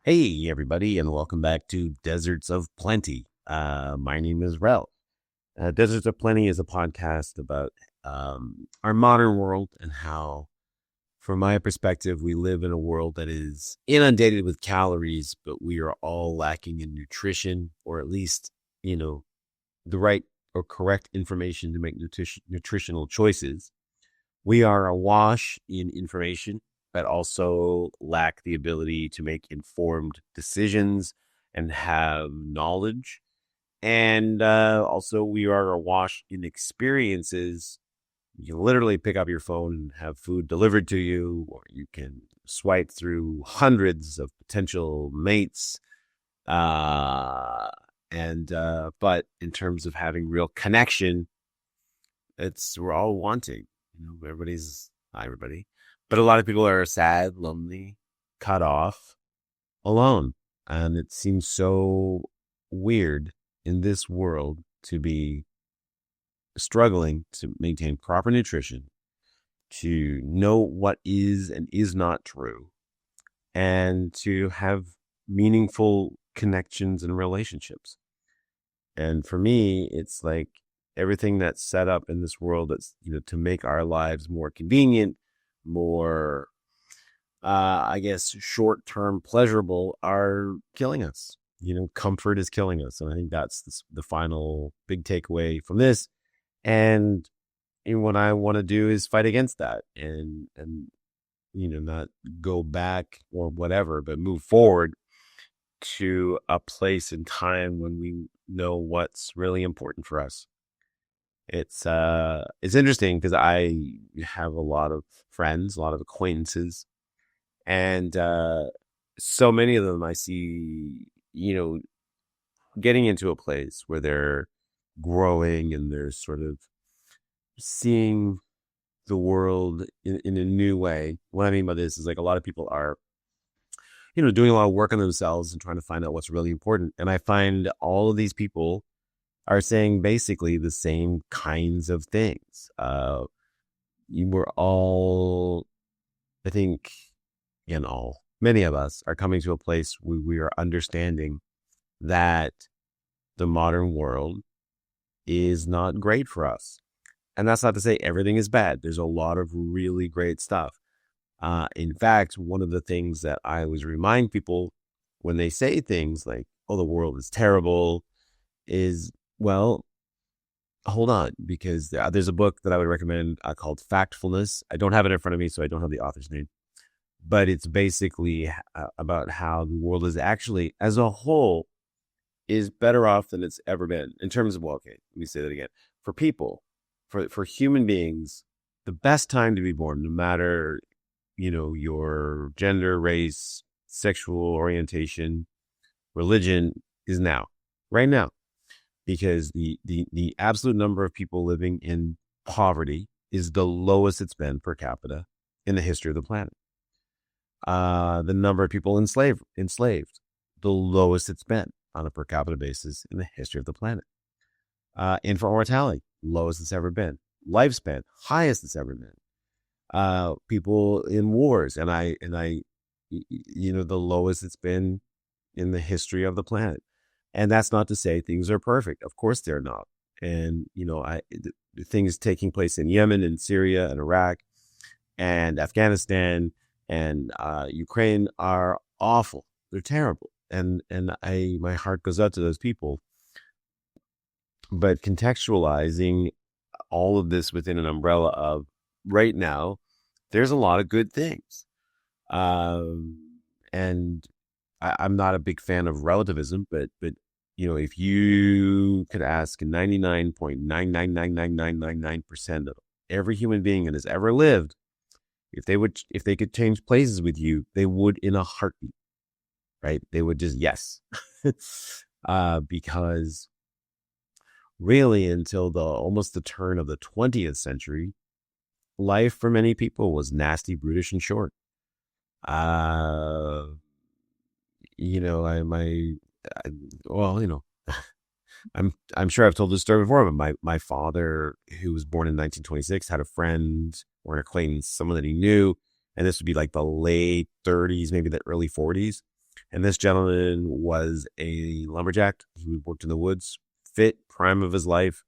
Hey, everybody, and welcome back to Deserts of Plenty. My name is Rel. Deserts of Plenty is a podcast about our modern world and how, from my perspective, we live in a world that is inundated with calories, but we are all lacking in nutrition, or at least, you know, the right or correct information to make nutritional choices. We are awash in information, but also lack the ability to make informed decisions and have knowledge. And also, we are awash in experiences. You can literally pick up your phone and have food delivered to you, or you can swipe through hundreds of potential mates. Uh, but in terms of having real connection, we're all wanting. Everybody's not everybody, but a lot of people are sad, lonely, cut off, alone, and it seems so weird in this world to be struggling to maintain proper nutrition, to know what is and is not true, and to have meaningful connections and relationships. And for me, it's like everything that's set up in this world that's, to make our lives more convenient, more, I guess, short term pleasurable are killing us. Comfort is killing us. And I think that's the final big takeaway from this. And what I want to do is fight against that and not go back or whatever, but move forward to a place in time when we know what's really important for us. It's interesting because I have a lot of friends, a lot of acquaintances, and so many of them I see, getting into a place where they're growing and they're sort of seeing the world in a new way. What I mean by this is like a lot of people are doing a lot of work on themselves and trying to find out what's really important. And I find all of these people are saying basically the same kinds of things. We're all, I think, many of us are coming to a place where we are understanding that the modern world is not great for us. And that's not to say everything is bad. There's a lot of really great stuff. In fact, one of the things that I always remind people when they say things like, oh, the world is terrible, is, well, hold on, because there's a book that I would recommend called Factfulness. I don't have it in front of me, so I don't have the author's name. But it's basically about how the world is actually, as a whole, is better off than it's ever been in terms of, well, okay, let me say that again. For people, for human beings, the best time to be born, no matter your gender, race, sexual orientation, religion, is now, right now, because the absolute number of people living in poverty is the lowest it's been per capita in the history of the planet. The number of people enslaved, the lowest it's been on a per capita basis in the history of the planet. Infant mortality, lowest it's ever been. Lifespan, highest it's ever been. People in wars, and the lowest it's been in the history of the planet. And that's not to say things are perfect. Of course they're not. And, the things taking place in Yemen and Syria and Iraq and Afghanistan and Ukraine are awful. They're terrible. And my heart goes out to those people. But contextualizing all of this within an umbrella of right now, there's a lot of good things. And I'm not a big fan of relativism, but if you could ask 99.999999% of every human being that has ever lived, if they could change places with you, they would in a heartbeat, right? They would just, yes. Because really until almost the turn of the 20th century, life for many people was nasty, brutish, and short. I'm sure I've told this story before, but my father, who was born in 1926, had a friend or an acquaintance, someone that he knew, and this would be like the late 30s, maybe the early 40s. And this gentleman was a lumberjack. He worked in the woods, fit, prime of his life,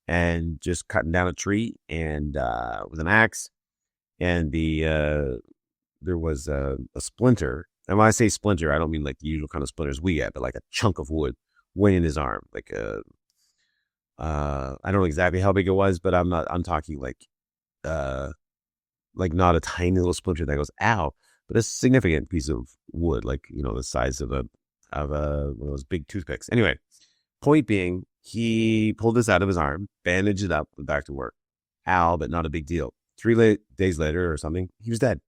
and just cutting down a tree and with an axe. And there was a splinter. And when I say splinter, I don't mean like the usual kind of splinters we get, but like a chunk of wood went in his arm. Like I don't know exactly how big it was, but I'm talking like not a tiny little splinter that goes ow, but a significant piece of wood, like the size of a one of those big toothpicks. Anyway, point being, he pulled this out of his arm, bandaged it up, went back to work. Ow, but not a big deal. Days later or something, he was dead.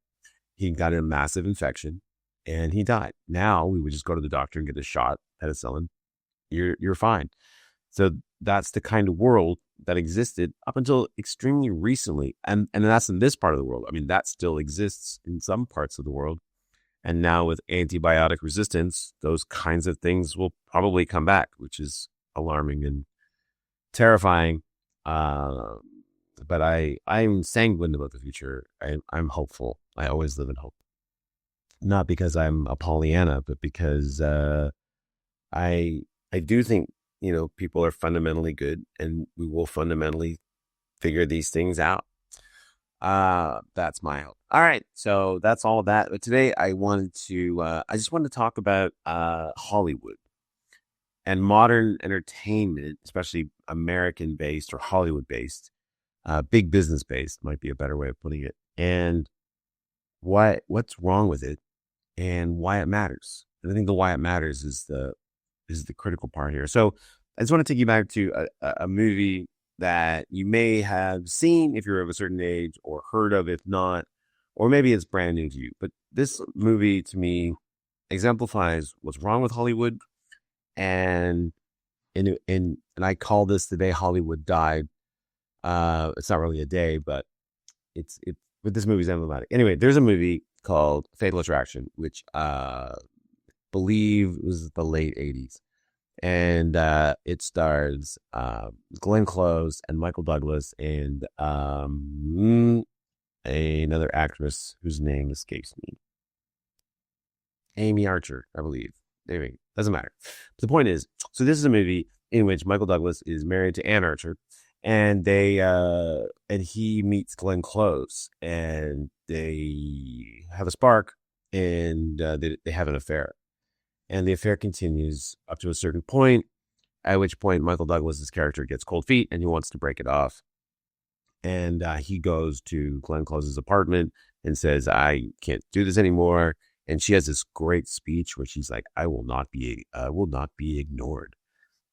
He got a massive infection, and he died. Now we would just go to the doctor and get a shot, penicillin. You're fine. So that's the kind of world that existed up until extremely recently. And that's in this part of the world. I mean, that still exists in some parts of the world. And now with antibiotic resistance, those kinds of things will probably come back, which is alarming and terrifying. But I'm sanguine about the future. I'm hopeful. I always live in hope. Not because I'm a Pollyanna, but because I do think people are fundamentally good, and we will fundamentally figure these things out. That's my hope. All right, so that's all of that. But today I just wanted to talk about Hollywood and modern entertainment, especially American based or Hollywood based, big business based might be a better way of putting it, and what's wrong with it and why it matters. And I think the why it matters is the critical part here. So I just want to take you back to a movie that you may have seen if you're of a certain age, or heard of if not, or maybe it's brand new to you. But this movie to me exemplifies what's wrong with Hollywood, and I call this the day Hollywood died. It's not really a day, but but this movie's emblematic. Anyway, there's a movie called Fatal Attraction, which believe was the late 80s. And it stars Glenn Close and Michael Douglas and another actress whose name escapes me. Amy Archer, I believe. Anyway, doesn't matter. But the point is, so this is a movie in which Michael Douglas is married to Ann Archer, and he meets Glenn Close, and they have a spark, and they have an affair. And the affair continues up to a certain point, at which point Michael Douglas's character gets cold feet and he wants to break it off. And he goes to Glenn Close's apartment and says, I can't do this anymore. And she has this great speech where she's like, I will not be ignored.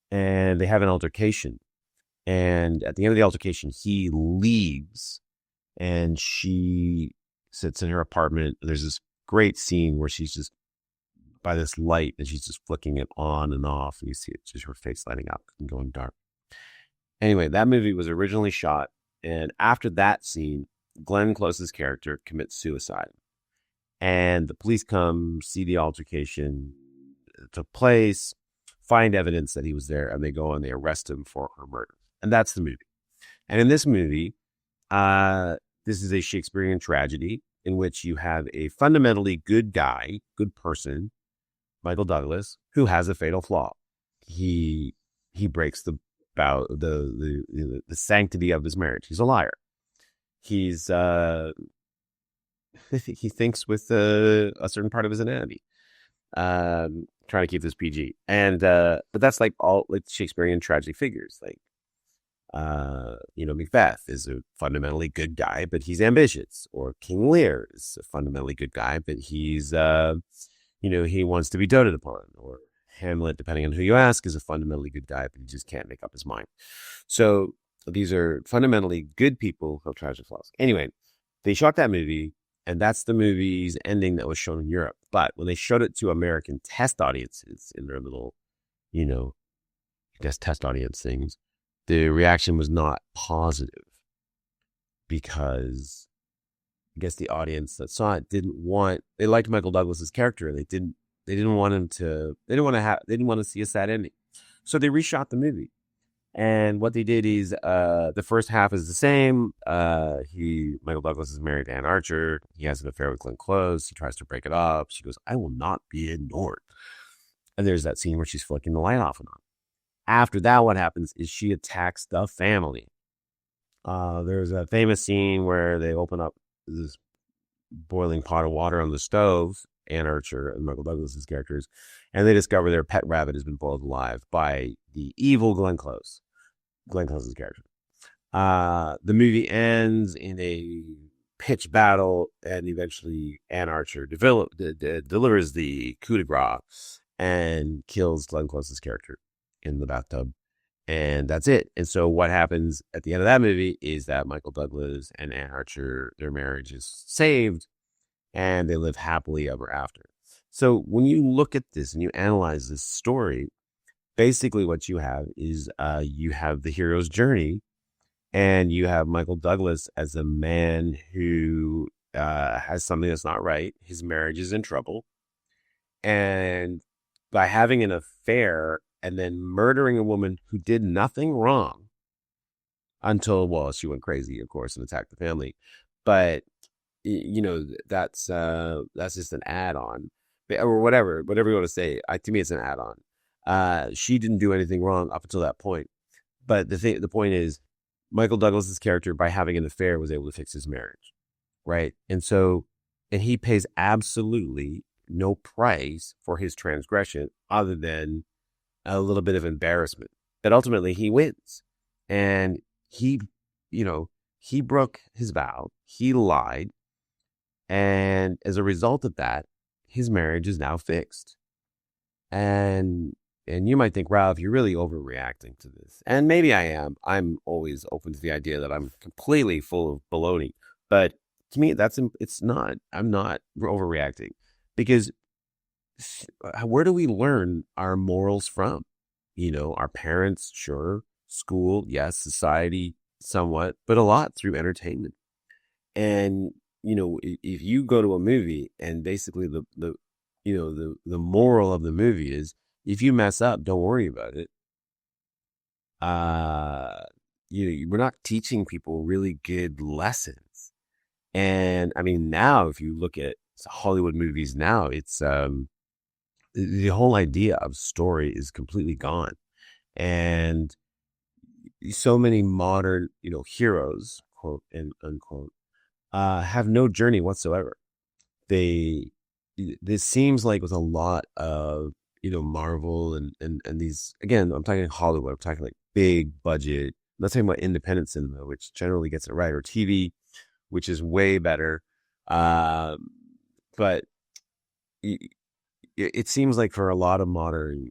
And they have an altercation. And at the end of the altercation, he leaves and she sits in her apartment. There's this great scene where she's just by this light and she's just flicking it on and off, and you see it just her face lighting up and going dark. Anyway, that movie was originally shot, and after that scene, Glenn Close's character commits suicide, and the police come, see the altercation that took place, find evidence that he was there, and they go and they arrest him for her murder. And that's the movie. And in this movie, this is a Shakespearean tragedy in which you have a fundamentally good guy, good person, Michael Douglas, who has a fatal flaw. He breaks the sanctity of his marriage. He's a liar. He's he thinks with a certain part of his anatomy. Trying to keep this PG, and but that's like all like Shakespearean tragedy figures. Like Macbeth is a fundamentally good guy, but he's ambitious. Or King Lear is a fundamentally good guy, but he's he wants to be doted upon. Or Hamlet, depending on who you ask, is a fundamentally good guy, but he just can't make up his mind. So these are fundamentally good people who have tragic flaws. Anyway, they shot that movie, and that's the movie's ending that was shown in Europe. But when they showed it to American test audiences in their little, test audience things, the reaction was not positive, because I guess the audience that saw it they liked Michael Douglas's character, and they didn't want to see a sad ending. So they reshot the movie, And what they did is the first half is the same. Michael Douglas is married to Ann Archer. He has an affair with Glenn Close. He tries to break it up. She goes, I will not be ignored. And there's that scene where she's flicking the light off and on. After that, what happens is she attacks the family. There's a famous scene where they open up this boiling pot of water on the stove, Ann Archer and Michael Douglas's characters, and they discover their pet rabbit has been boiled alive by the evil Glenn Close, Glenn Close's character. The movie ends in a pitched battle, and eventually Ann Archer delivers the coup de grace and kills Glenn Close's character in the bathtub. And that's it. And so what happens at the end of that movie is that Michael Douglas and Ann Archer, their marriage is saved and they live happily ever after. So when you look at this and you analyze this story, basically what you have is you have the hero's journey, and you have Michael Douglas as a man who has something that's not right. His marriage is in trouble. And by having an affair and then murdering a woman who did nothing wrong until, well, she went crazy, of course, and attacked the family. But, that's just an add-on or whatever you want to say. To me, it's an add-on. She didn't do anything wrong up until that point. But the point is, Michael Douglas's character, by having an affair, was able to fix his marriage, right? And he pays absolutely no price for his transgression other than a little bit of embarrassment. But ultimately, he wins, and he broke his vow. He lied, and as a result of that, his marriage is now fixed. And you might think, Ralph, you're really overreacting to this. And maybe I am. I'm always open to the idea that I'm completely full of baloney. But to me, it's not. I'm not overreacting, because where do we learn our morals from? Our parents, sure. School, yes. Society, somewhat. But a lot through entertainment. And, if you go to a movie and basically the moral of the movie is, if you mess up, don't worry about it. We're not teaching people really good lessons. And I mean, now if you look at Hollywood movies now, it's the whole idea of story is completely gone. And so many modern, heroes, quote and unquote, have no journey whatsoever. This seems like with a lot of Marvel and these, again, I'm talking Hollywood, I'm talking like big budget. I'm not talking about independent cinema, which generally gets it right, or TV, which is way better. But it seems like for a lot of modern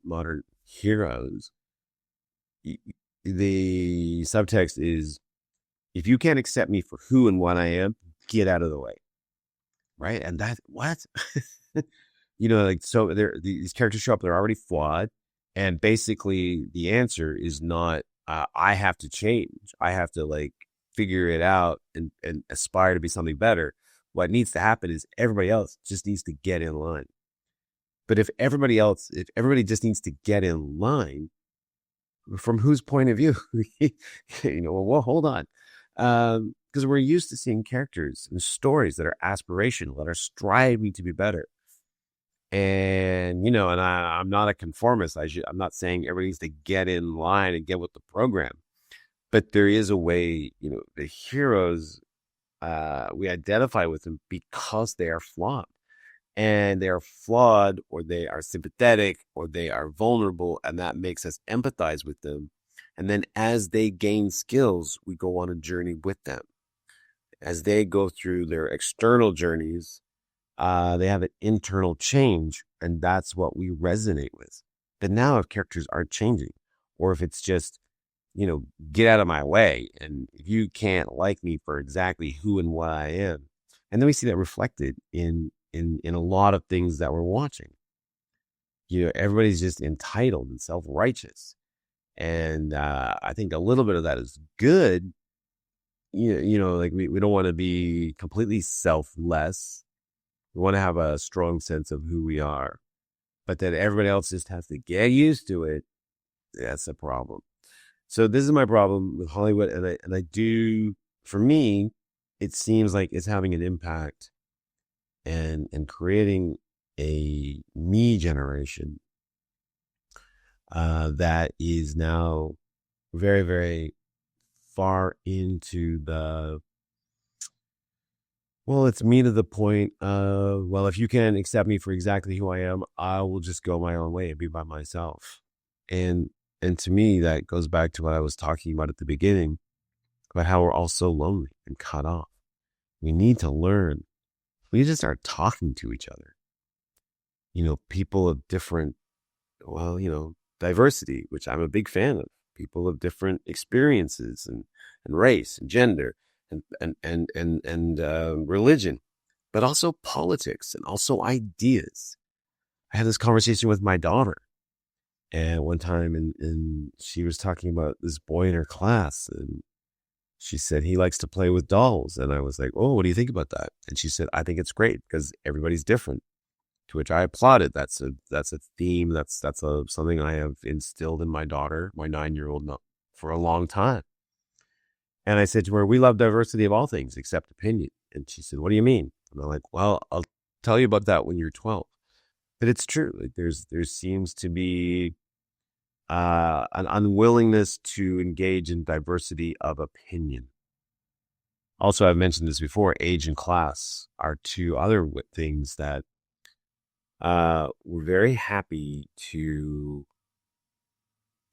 heroes, the subtext is, if you can't accept me for who and what I am, get out of the way. Right? And that, what? So these characters show up, they're already flawed. And basically the answer is not, I have to change. I have to figure it out and aspire to be something better. What needs to happen is everybody else just needs to get in line. But if everybody just needs to get in line, from whose point of view? Well, hold on. Because we're used to seeing characters and stories that are aspirational, that are striving to be better. And, and I'm not a conformist. I'm not saying everybody needs to get in line and get with the program. But there is a way, the heroes, we identify with them because they are flawed. And they are flawed, or they are sympathetic, or they are vulnerable, and that makes us empathize with them. And then as they gain skills, we go on a journey with them. As they go through their external journeys, they have an internal change, and that's what we resonate with. But now if characters aren't changing, or if it's just, get out of my way, and if you can't like me for exactly who and what I am, and then we see that reflected in a lot of things that we're watching. Everybody's just entitled and self-righteous. And I think a little bit of that is good. We don't want to be completely selfless. We want to have a strong sense of who we are. But that everybody else just has to get used to it, that's a problem. So this is my problem with Hollywood, and I do, for me, it seems like it's having an impact and creating a me generation that is now very, very far into the, well, it's me to the point of, well, if you can't accept me for exactly who I am, I will just go my own way and be by myself. And and to me, that goes back to what I was talking about at the beginning about how we're all so lonely and cut off. We need to learn. We need to start talking to each other. People of different, well, diversity, which I'm a big fan of. People of different experiences and race and gender and religion, but also politics and also ideas. I had this conversation with my daughter, and one time, and she was talking about this boy in her class, and she said he likes to play with dolls, and I was like, "Oh, what do you think about that?" And she said, "I think it's great because everybody's different." To which I applauded. That's a theme. That's something I have instilled in my daughter, my 9-year-old, for a long time. And I said to her, "We love diversity of all things except opinion." And she said, "What do you mean?" And I'm like, "Well, I'll tell you about that when you're 12." But it's true. Like there seems to be an unwillingness to engage in diversity of opinion. Also, I've mentioned this before. Age and class are two other things that we're very happy to,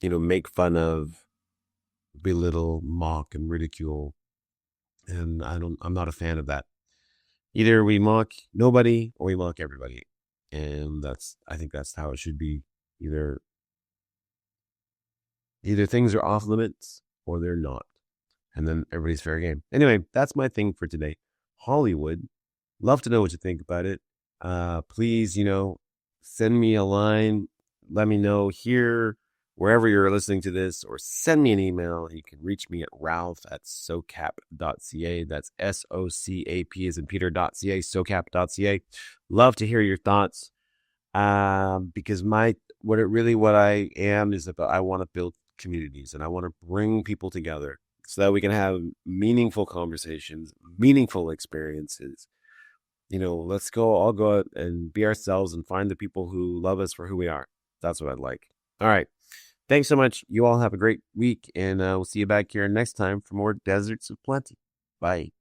make fun of, belittle, mock, and ridicule. And I'm not a fan of that. Either we mock nobody or we mock everybody. And I think that's how it should be. Either things are off limits or they're not. And then everybody's fair game. Anyway, that's my thing for today. Hollywood. Love to know what you think about it. Please, send me a line. Let me know here, wherever you're listening to this, or send me an email. You can reach me at ralph@socap.ca. That's SOCAP as in Peter.ca, socap.ca. Love to hear your thoughts. Because what I am is about, I want to build communities and I want to bring people together so that we can have meaningful conversations, meaningful experiences. Let's all go out and be ourselves and find the people who love us for who we are. That's what I'd like. All right. Thanks so much. You all have a great week, and we'll see you back here next time for more Deserts of Plenty. Bye.